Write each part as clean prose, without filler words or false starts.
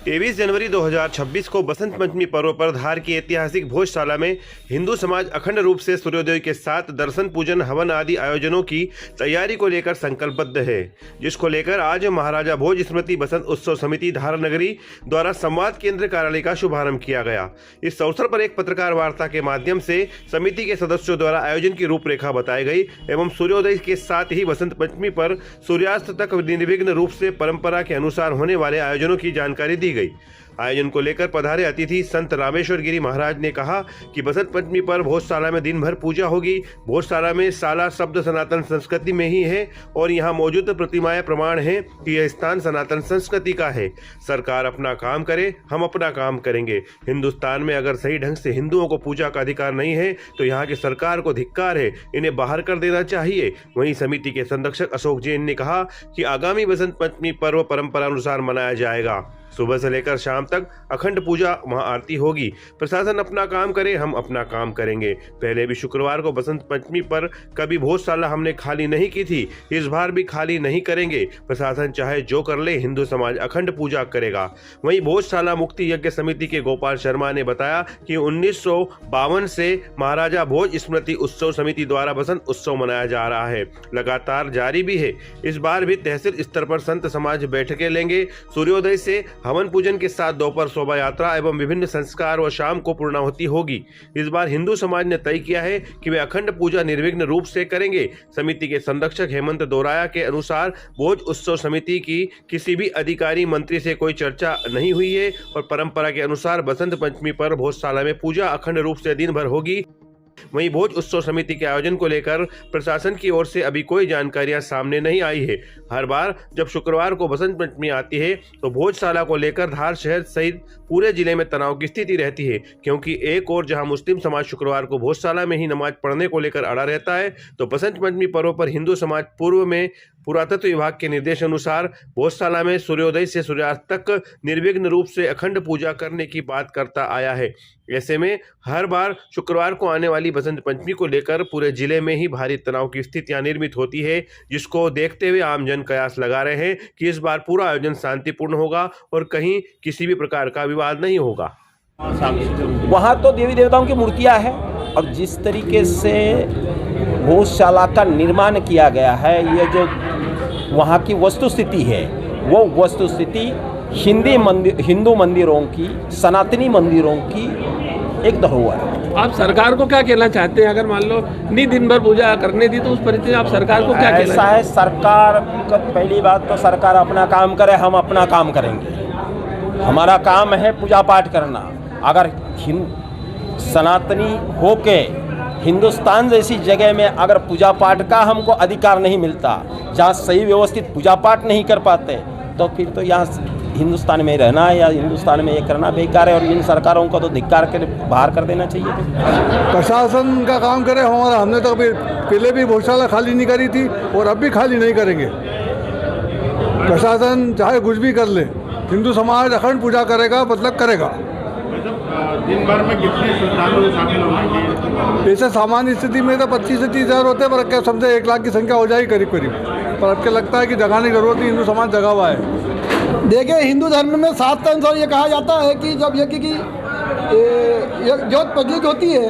23 जनवरी 2026 को बसंत पंचमी पर्व पर धार की ऐतिहासिक भोजशाला में हिंदू समाज अखंड रूप से सूर्योदय के साथ दर्शन पूजन हवन आदि आयोजनों की तैयारी को लेकर संकल्पबद्ध है, जिसको लेकर आज महाराजा भोज स्मृति बसंत उत्सव समिति धार नगरी द्वारा संवाद केंद्र कार्यालय का शुभारंभ किया गया। इस अवसर पर एक पत्रकार वार्ता के माध्यम से समिति के सदस्यों द्वारा आयोजन की रूपरेखा बताई गई एवं सूर्योदय के साथ ही बसंत पंचमी पर सूर्यास्त तक निर्विघ्न रूप से परंपरा के अनुसार होने वाले आयोजनों की जानकारी दी गई। आयोजन को लेकर पधारे अतिथि संत रामेश्वर गिरी महाराज ने कहा कि बसंत पंचमी पर भोजशाला में दिन भर पूजा होगी। भोजशाला में साला शब्द सनातन संस्कृति में ही है और यहाँ मौजूद प्रतिमाएं प्रमाण हैं कि यह स्थान सनातन संस्कृति का है। सरकार अपना काम करे, हम अपना काम करेंगे। हिंदुस्तान में अगर सही ढंग से हिंदुओं को पूजा का अधिकार नहीं है तो यहाँ की सरकार को धिक्कार है, इन्हें बाहर कर देना चाहिए। वहीं समिति के संरक्षक अशोक जैन ने कहा कि आगामी बसंत पंचमी पर्व परंपरा अनुसार मनाया जाएगा। सुबह से लेकर शाम तक अखंड पूजा महाआरती होगी। प्रशासन अपना काम करे, हम अपना काम करेंगे। पहले भी शुक्रवार को बसंत पंचमी पर कभी भोजशाला हमने खाली नहीं की थी, इस बार भी खाली नहीं करेंगे। प्रशासन चाहे जो कर ले, हिंदू समाज अखंड पूजा करेगा। वहीं भोजशाला मुक्ति यज्ञ समिति के गोपाल शर्मा ने बताया कि 1952 से महाराजा भोज स्मृति उत्सव समिति द्वारा बसंत उत्सव मनाया जा रहा है, लगातार जारी भी है। इस बार भी तहसील स्तर पर संत समाज बैठकें लेंगे। सूर्योदय से हवन पूजन के साथ दोपहर शोभा यात्रा एवं विभिन्न संस्कार व शाम को पूर्णाहुति होगी। इस बार हिंदू समाज ने तय किया है कि वे अखंड पूजा निर्विघ्न रूप से करेंगे। समिति के संरक्षक हेमंत दोराया के अनुसार भोज उत्सव समिति की किसी भी अधिकारी मंत्री से कोई चर्चा नहीं हुई है और परंपरा के अनुसार बसंत पंचमी पर भोजशाला में पूजा अखंड रूप से दिन भर होगी। वहीं भोज उत्सव समिति के आयोजन को लेकर प्रशासन की ओर से अभी कोई जानकारियां सामने नहीं आई है। हर बार जब शुक्रवार को बसंत पंचमी आती है तो भोजशाला को लेकर धार शहर सहित पूरे जिले में तनाव की स्थिति रहती है, क्योंकि एक और जहां मुस्लिम समाज शुक्रवार को भोजशाला में ही नमाज पढ़ने को लेकर अड़ा रहता है, तो बसंत पंचमी पर्व पर हिंदू समाज पूर्व में पुरातत्व विभाग के निर्देश अनुसार भोजशाला में सूर्योदय से सूर्यास्त तक निर्विघ्न रूप से अखंड पूजा करने की बात करता आया है। ऐसे में हर बार शुक्रवार को आने वाली बसंत पंचमी को लेकर पूरे जिले में ही भारी तनाव की स्थितियां निर्मित होती है, जिसको देखते हुए आमजन कयास लगा रहे हैं कि इस बार पूरा आयोजन शांतिपूर्ण होगा और कहीं किसी भी प्रकार का विवाद नहीं होगा। वहाँ तो देवी देवताओं की मूर्तियाँ हैं और जिस तरीके से भोजशाला का निर्माण किया गया है, ये जो वहाँ की वस्तुस्थिति है वो वस्तुस्थिति हिंदू मंदिरों की, सनातनी मंदिरों की एक धरोहर है। आप सरकार को क्या कहना चाहते हैं? अगर मान लो नहीं दिन भर पूजा करने दी तो उस परिस्थिति में आप सरकार को क्या कहना? ऐसा है, सरकार का पहली बात तो सरकार अपना काम करे, हम अपना काम करेंगे। हमारा काम है पूजा पाठ करना। अगर सनातनी होके हिंदुस्तान जैसी जगह में अगर पूजा पाठ का हमको अधिकार नहीं मिलता, जहाँ सही व्यवस्थित पूजा पाठ नहीं कर पाते, तो फिर तो यहाँ हिंदुस्तान में रहना या हिंदुस्तान में ये करना बेकार है और इन सरकारों को तो धिक्कार कर बाहर कर देना चाहिए। प्रशासन का काम करे हमारा। हमने तो पहले भी भोजशाला खाली नहीं करी थी और अब भी खाली नहीं करेंगे। प्रशासन चाहे कुछ भी कर ले, हिंदू समाज अखंड पूजा करेगा, मतलब करेगा। दिन भर में कितने श्रद्धालु शामिल होंगे? ऐसे सामान्य स्थिति में तो 25 से 30 हज़ार होते हैं, पर क्या समझे 1 लाख की संख्या हो जाएगी करीब करीब। पर अब क्या लगता है कि जगाने की जरूरत नहीं, हिंदू समाज जगा हुआ है। देखिए, हिंदु धर्म में 7 अनुसार ये कहा जाता है कि जब यज्ञ की ज्योत प्रज्वलित होती है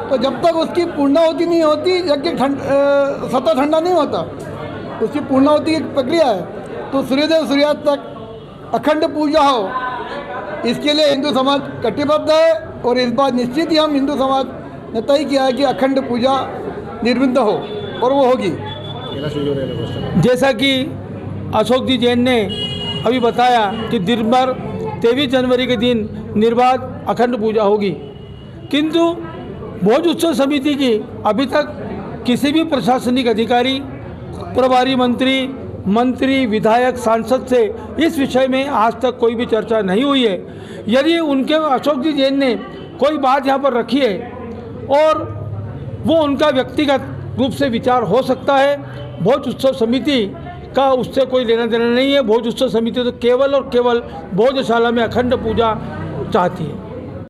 तो जब तक उसकी पूर्णाहुति नहीं होती, यज्ञ स्वतः ठंडा नहीं होता। उसकी पूर्णाहुति की प्रक्रिया है। तो सूर्योदय सूर्यास्त तक अखंड पूजा हो, इसके लिए हिंदू समाज कटिबद्ध है और इस बार निश्चित ही हम हिंदू समाज ने तय किया है कि अखंड पूजा निर्विघ्न हो और वो होगी। जैसा कि अशोक जी जैन ने अभी बताया कि दिन भर 23 जनवरी के दिन निर्बाध अखंड पूजा होगी, किंतु भोज उत्सव समिति की अभी तक किसी भी प्रशासनिक अधिकारी, प्रभारी मंत्री, विधायक, सांसद से इस विषय में आज तक कोई भी चर्चा नहीं हुई है। यदि उनके अशोक जी जैन ने कोई बात यहाँ पर रखी है और वो उनका व्यक्तिगत रूप से विचार हो सकता है, भोज उत्सव समिति का उससे कोई लेना देना नहीं है। भोज उत्सव समिति तो केवल और केवल भोजशाला में अखंड पूजा चाहती है।